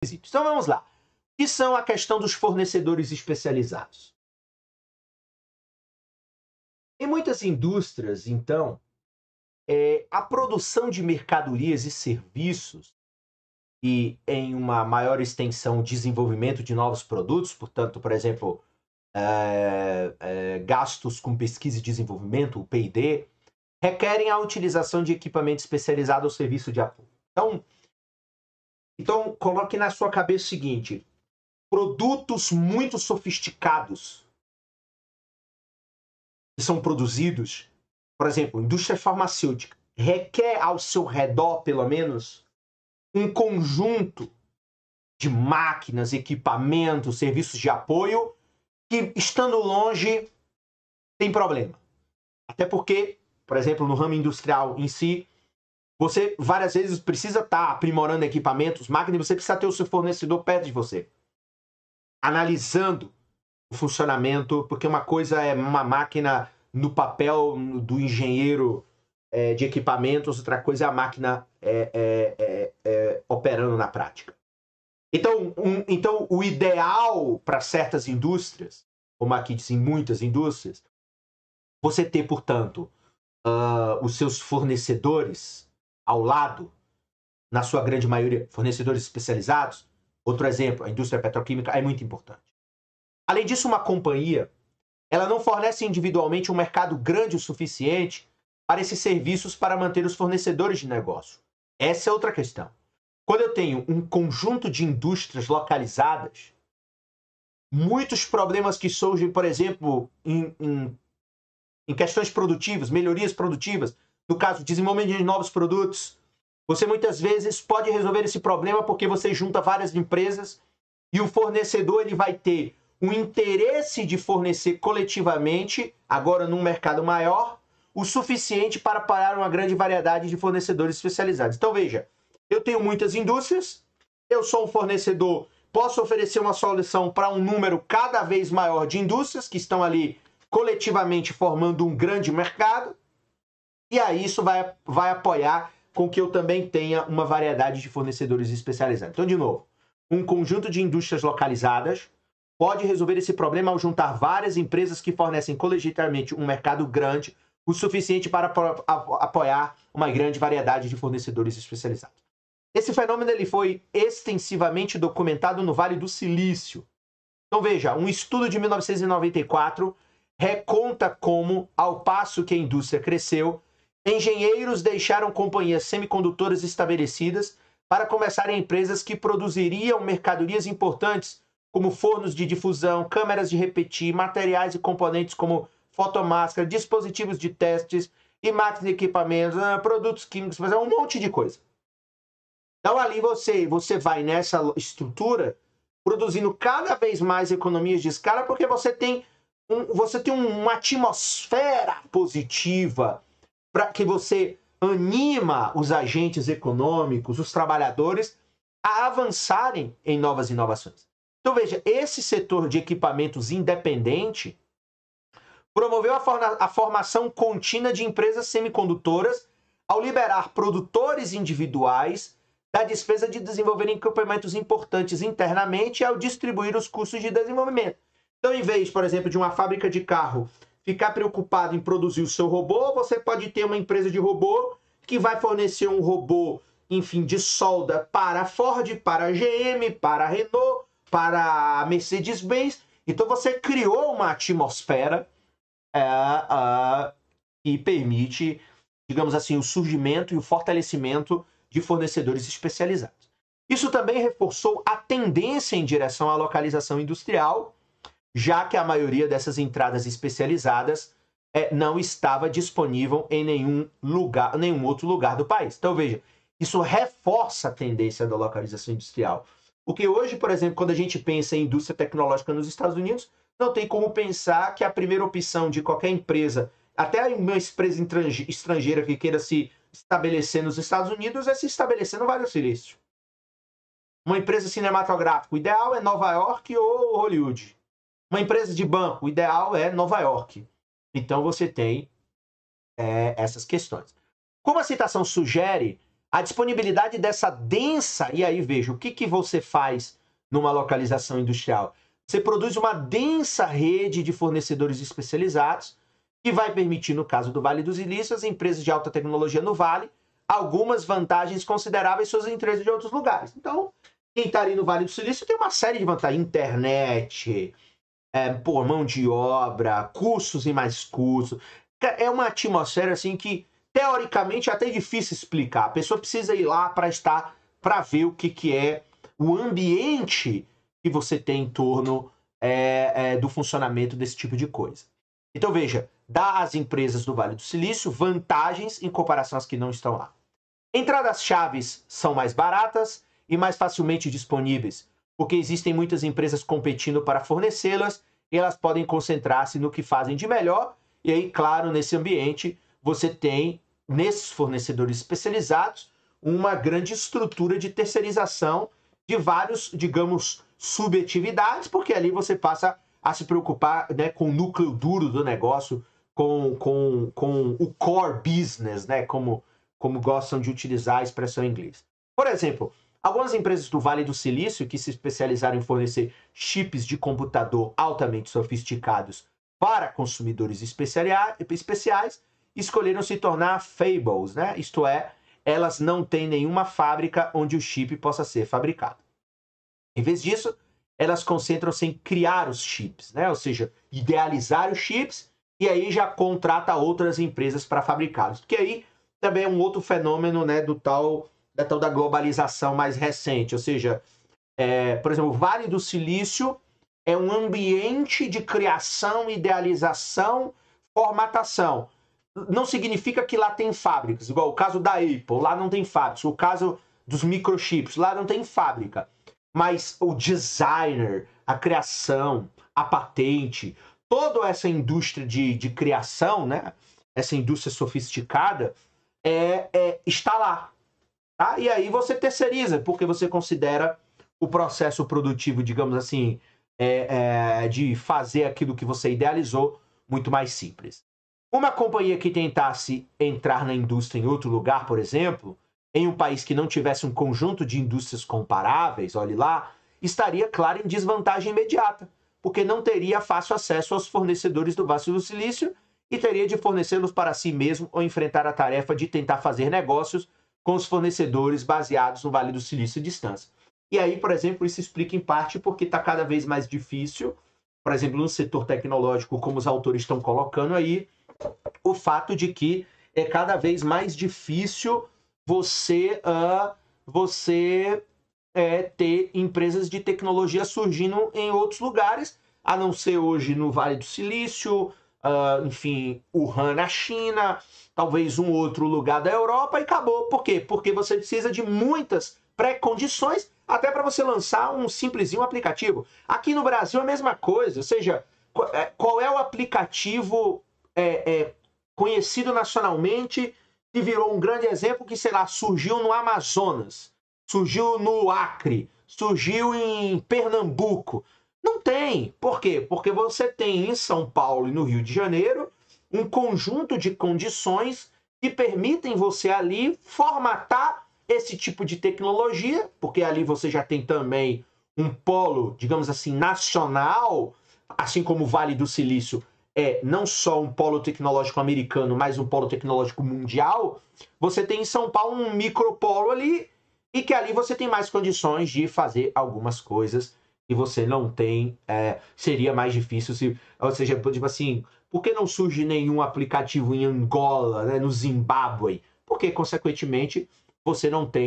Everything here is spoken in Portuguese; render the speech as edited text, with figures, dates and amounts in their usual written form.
Então vamos lá. O que são a questão dos fornecedores especializados? Em muitas indústrias, então, a produção de mercadorias e serviços e em uma maior extensão o desenvolvimento de novos produtos, portanto, por exemplo, gastos com pesquisa e desenvolvimento, o P&D, requerem a utilização de equipamento especializado ou serviço de apoio. Então, coloque na sua cabeça o seguinte: produtos muito sofisticados que são produzidos, por exemplo, indústria farmacêutica, requer ao seu redor, pelo menos, um conjunto de máquinas, equipamentos, serviços de apoio que, estando longe, tem problema. Até porque, por exemplo, no ramo industrial em si, você várias vezes precisa estar aprimorando equipamentos, máquinas, e você precisa ter o seu fornecedor perto de você, analisando o funcionamento, porque uma coisa é uma máquina no papel do engenheiro de equipamentos, outra coisa é a máquina operando na prática. Então o ideal para certas indústrias, como aqui dizem muitas indústrias, você ter, portanto, os seus fornecedores ao lado, na sua grande maioria, fornecedores especializados. Outro exemplo, a indústria petroquímica é muito importante. Além disso, uma companhia, ela não fornece individualmente um mercado grande o suficiente para esses serviços para manter os fornecedores de negócio. Essa é outra questão. Quando eu tenho um conjunto de indústrias localizadas, muitos problemas que surgem, por exemplo, em questões produtivas, melhorias produtivas, no caso, desenvolvimento de novos produtos, você muitas vezes pode resolver esse problema porque você junta várias empresas e o fornecedor ele vai ter um interesse de fornecer coletivamente, agora num mercado maior, o suficiente para parar uma grande variedade de fornecedores especializados. Então veja, eu tenho muitas indústrias, eu sou um fornecedor, posso oferecer uma solução para um número cada vez maior de indústrias que estão ali coletivamente formando um grande mercado, e aí isso vai apoiar com que eu também tenha uma variedade de fornecedores especializados. Então, de novo, um conjunto de indústrias localizadas pode resolver esse problema ao juntar várias empresas que fornecem colegiadamente um mercado grande, o suficiente para apoiar uma grande variedade de fornecedores especializados. Esse fenômeno ele foi extensivamente documentado no Vale do Silício. Então veja, um estudo de 1994 reconta como, ao passo que a indústria cresceu, engenheiros deixaram companhias semicondutoras estabelecidas para começarem empresas que produziriam mercadorias importantes, como fornos de difusão, câmeras de repetir, materiais e componentes como fotomáscara, dispositivos de testes e máquinas de equipamentos, produtos químicos, um monte de coisa. Então ali você vai nessa estrutura produzindo cada vez mais economias de escala porque você tem uma atmosfera positiva para que você anima os agentes econômicos, os trabalhadores, a avançarem em novas inovações. Então veja, esse setor de equipamentos independente promoveu a formação contínua de empresas semicondutoras ao liberar produtores individuais da despesa de desenvolver equipamentos importantes internamente e ao distribuir os custos de desenvolvimento. Então, em vez, por exemplo, de uma fábrica de carro ficar preocupado em produzir o seu robô, você pode ter uma empresa de robô que vai fornecer um robô, enfim, de solda para a Ford, para a GM, para a Renault, para a Mercedes-Benz. Então você criou uma atmosfera que permite, digamos assim, o surgimento e o fortalecimento de fornecedores especializados. Isso também reforçou a tendência em direção à localização industrial, já que a maioria dessas entradas especializadas não estava disponível em nenhum outro lugar do país. Então veja, isso reforça a tendência da localização industrial. Porque hoje, por exemplo, quando a gente pensa em indústria tecnológica nos Estados Unidos, não tem como pensar que a primeira opção de qualquer empresa, até uma empresa estrangeira que queira se estabelecer nos Estados Unidos, é se estabelecer no Vale do Silício. Uma empresa cinematográfica, o ideal é Nova York ou Hollywood. Uma empresa de banco, o ideal é Nova York. Então você tem essas questões. Como a citação sugere, A disponibilidade dessa densa... E aí, veja, o que você faz numa localização industrial? Você produz uma densa rede de fornecedores especializados que vai permitir, no caso do Vale do Silício, as empresas de alta tecnologia no Vale, algumas vantagens consideráveis sobre as empresas de outros lugares. Então, quem está ali no Vale do Silício tem uma série de vantagens. Internet, mão de obra, cursos e mais cursos. É uma atmosfera assim que, teoricamente, é até difícil explicar. A pessoa precisa ir lá para ver o que é o ambiente que você tem em torno do funcionamento desse tipo de coisa. Então, veja, dá às empresas do Vale do Silício vantagens em comparação às que não estão lá. Entradas-chaves são mais baratas e mais facilmente disponíveis, porque existem muitas empresas competindo para fornecê-las e elas podem concentrar-se no que fazem de melhor. E aí, claro, nesse ambiente, você tem, nesses fornecedores especializados, uma grande estrutura de terceirização de vários, digamos, subatividades, porque ali você passa a se preocupar, né, com o núcleo duro do negócio, com o core business, né, como gostam de utilizar a expressão em inglês. Por exemplo, algumas empresas do Vale do Silício que se especializaram em fornecer chips de computador altamente sofisticados para consumidores especiais escolheram se tornar fables, né? Isto é, elas não têm nenhuma fábrica onde o chip possa ser fabricado. Em vez disso, elas concentram-se em criar os chips, né? Ou seja, idealizar os chips e aí já contrata outras empresas para fabricá-los. Porque aí também é um outro fenômeno, né, da globalização mais recente. Ou seja, por exemplo, o Vale do Silício é um ambiente de criação, idealização, formatação. Não significa que lá tem fábricas, igual o caso da Apple, lá não tem fábricas. O caso dos microchips, lá não tem fábrica. Mas o designer, a criação, a patente, toda essa indústria de criação, né? Essa indústria sofisticada, está lá. Tá? E aí você terceiriza, porque você considera o processo produtivo, digamos assim, de fazer aquilo que você idealizou muito mais simples. Uma companhia que tentasse entrar na indústria em outro lugar, por exemplo, em um país que não tivesse um conjunto de indústrias comparáveis, olhe lá, estaria, claro, em desvantagem imediata, porque não teria fácil acesso aos fornecedores do Vale do Silício e teria de fornecê-los para si mesmo ou enfrentar a tarefa de tentar fazer negócios com os fornecedores baseados no Vale do Silício à distância. E aí, por exemplo, isso explica em parte porque está cada vez mais difícil, por exemplo, no setor tecnológico, como os autores estão colocando aí, o fato de que é cada vez mais difícil você ter empresas de tecnologia surgindo em outros lugares, a não ser hoje no Vale do Silício, enfim, Wuhan na China, talvez um outro lugar da Europa e acabou. Por quê? Porque você precisa de muitas pré-condições até para você lançar um simplesinho aplicativo. Aqui no Brasil é a mesma coisa, ou seja, qual é o aplicativo conhecido nacionalmente que virou um grande exemplo que, sei lá, surgiu no Amazonas, surgiu no Acre, surgiu em Pernambuco? Não tem. Por quê? Porque você tem em São Paulo e no Rio de Janeiro um conjunto de condições que permitem você ali formatar esse tipo de tecnologia, porque ali você já tem também um polo, digamos assim, nacional, assim como o Vale do Silício não só um polo tecnológico americano, mas um polo tecnológico mundial. Você tem em São Paulo um micropolo ali, e que ali você tem mais condições de fazer algumas coisas que você não tem, seria mais difícil. Ou seja, tipo assim, por que não surge nenhum aplicativo em Angola, né, no Zimbábue? Porque, consequentemente, você não tem